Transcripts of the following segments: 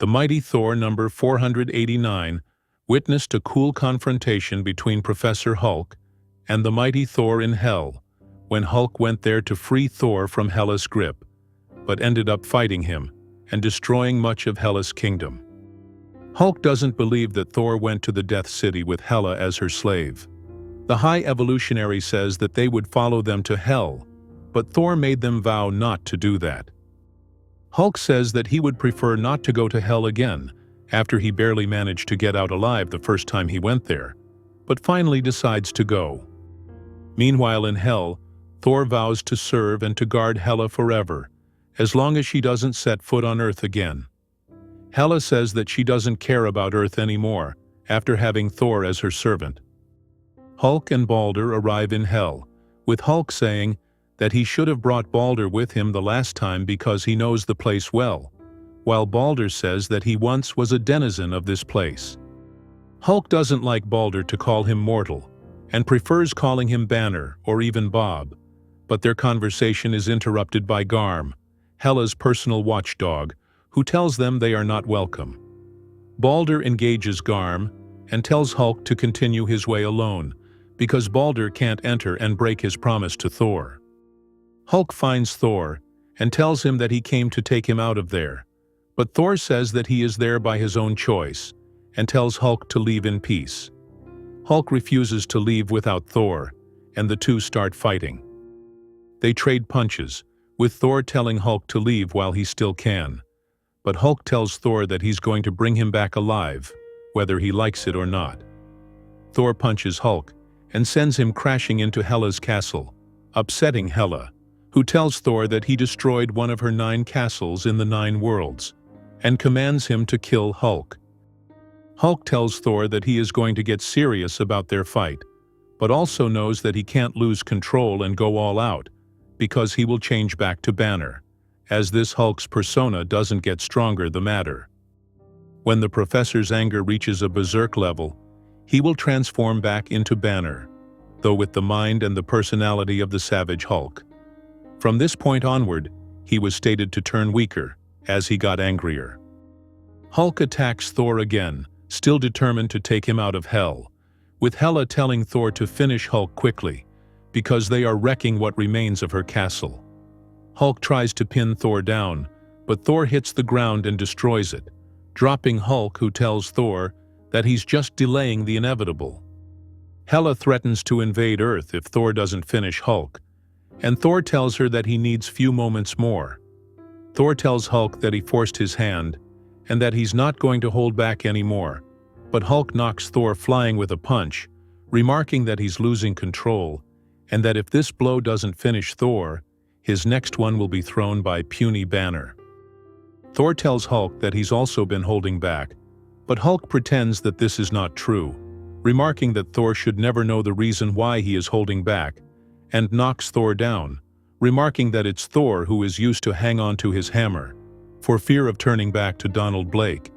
The mighty Thor number 489 witnessed a cool confrontation between Professor Hulk and the mighty Thor in Hell when Hulk went there to free Thor from Hela's grip, but ended up fighting him and destroying much of Hela's kingdom. Hulk doesn't believe that Thor went to the Death City with Hela as her slave. The High Evolutionary says that they would follow them to Hell, but Thor made them vow not to do that. Hulk says that he would prefer not to go to Hell again after he barely managed to get out alive the first time he went there, but finally decides to go. Meanwhile in Hell, Thor vows to serve and to guard Hela forever, as long as she doesn't set foot on Earth again. Hela says that she doesn't care about Earth anymore after having Thor as her servant. Hulk and Balder arrive in Hell, with Hulk saying that he should have brought Balder with him the last time because he knows the place well, while Balder says that he once was a denizen of this place. Hulk doesn't like Balder to call him mortal, and prefers calling him Banner or even Bob, but their conversation is interrupted by Garm, Hela's personal watchdog, who tells them they are not welcome. Balder engages Garm and tells Hulk to continue his way alone, because Balder can't enter and break his promise to Thor. Hulk finds Thor and tells him that he came to take him out of there, but Thor says that he is there by his own choice and tells Hulk to leave in peace. Hulk refuses to leave without Thor, and the two start fighting. They trade punches, with Thor telling Hulk to leave while he still can, but Hulk tells Thor that he's going to bring him back alive, whether he likes it or not. Thor punches Hulk and sends him crashing into Hela's castle, upsetting Hela, who tells Thor that he destroyed one of her 9 castles in the 9 worlds, and commands him to kill Hulk. Hulk tells Thor that he is going to get serious about their fight, but also knows that he can't lose control and go all out, because he will change back to Banner, as this Hulk's persona doesn't get stronger the matter. When the Professor's anger reaches a berserk level, he will transform back into Banner, though with the mind and the personality of the Savage Hulk. From this point onward, he was stated to turn weaker as he got angrier. Hulk attacks Thor again, still determined to take him out of Hell, with Hela telling Thor to finish Hulk quickly, because they are wrecking what remains of her castle. Hulk tries to pin Thor down, but Thor hits the ground and destroys it, dropping Hulk, who tells Thor that he's just delaying the inevitable. Hela threatens to invade Earth if Thor doesn't finish Hulk, and Thor tells her that he needs few moments more. Thor tells Hulk that he forced his hand, and that he's not going to hold back anymore, but Hulk knocks Thor flying with a punch, remarking that he's losing control, and that if this blow doesn't finish Thor, his next one will be thrown by puny Banner. Thor tells Hulk that he's also been holding back, but Hulk pretends that this is not true, remarking that Thor should never know the reason why he is holding back, and knocks Thor down, remarking that it's Thor who is used to hang on to his hammer, for fear of turning back to Donald Blake,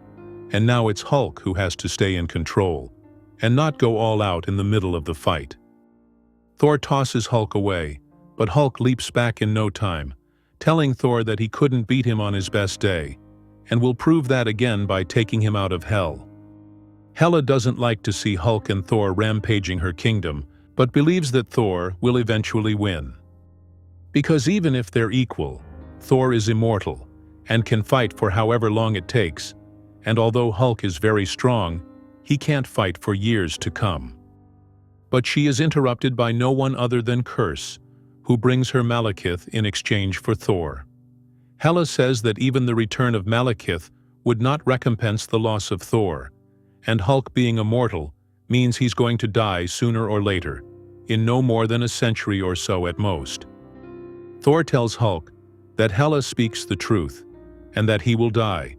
and now it's Hulk who has to stay in control, and not go all out in the middle of the fight. Thor tosses Hulk away, but Hulk leaps back in no time, telling Thor that he couldn't beat him on his best day, and will prove that again by taking him out of Hell. Hela doesn't like to see Hulk and Thor rampaging her kingdom, but believes that Thor will eventually win. Because even if they're equal, Thor is immortal, and can fight for however long it takes, and although Hulk is very strong, he can't fight for years to come. But she is interrupted by no one other than Curse, who brings her Malekith in exchange for Thor. Hela says that even the return of Malekith would not recompense the loss of Thor, and Hulk being immortal means he's going to die sooner or later, in no more than a century or so at most. Thor tells Hulk that Hela speaks the truth, and that he will die,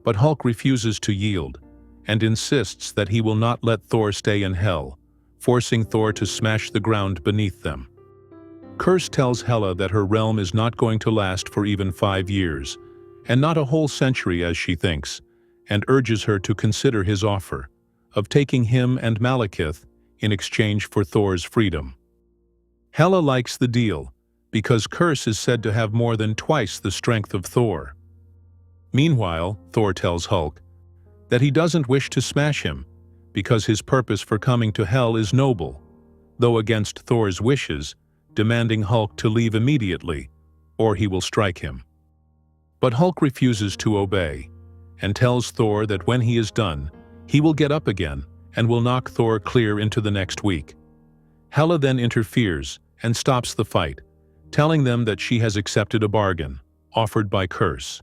but Hulk refuses to yield, and insists that he will not let Thor stay in Hell, forcing Thor to smash the ground beneath them. Curse tells Hela that her realm is not going to last for even 5 years, and not a whole century as she thinks, and urges her to consider his offer of taking him and Malekith in exchange for Thor's freedom. Hela likes the deal, because Curse is said to have more than twice the strength of Thor. Meanwhile, Thor tells Hulk that he doesn't wish to smash him because his purpose for coming to Hel is noble, though against Thor's wishes, demanding Hulk to leave immediately, or he will strike him. But Hulk refuses to obey, and tells Thor that when he is done, he will get up again and will knock Thor clear into the next week. Hela then interferes and stops the fight, telling them that she has accepted a bargain, offered by Curse.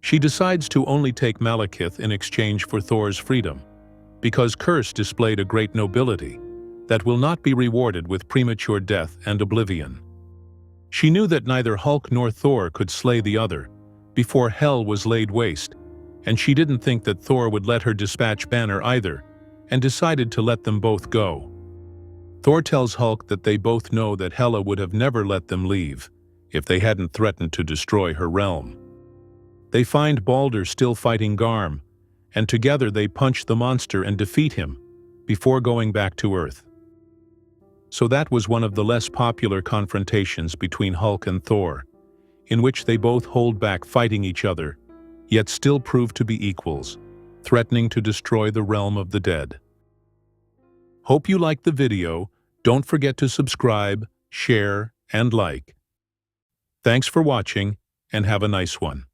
She decides to only take Malekith in exchange for Thor's freedom, because Curse displayed a great nobility that will not be rewarded with premature death and oblivion. She knew that neither Hulk nor Thor could slay the other before Hel was laid waste, and she didn't think that Thor would let her dispatch Banner either, and decided to let them both go. Thor tells Hulk that they both know that Hela would have never let them leave if they hadn't threatened to destroy her realm. They find Balder still fighting Garm, and together they punch the monster and defeat him before going back to Earth. So that was one of the less popular confrontations between Hulk and Thor, in which they both hold back fighting each other, yet still prove to be equals, threatening to destroy the realm of the dead. Hope you liked the video. Don't forget to subscribe, share, and like. Thanks for watching, and have a nice one.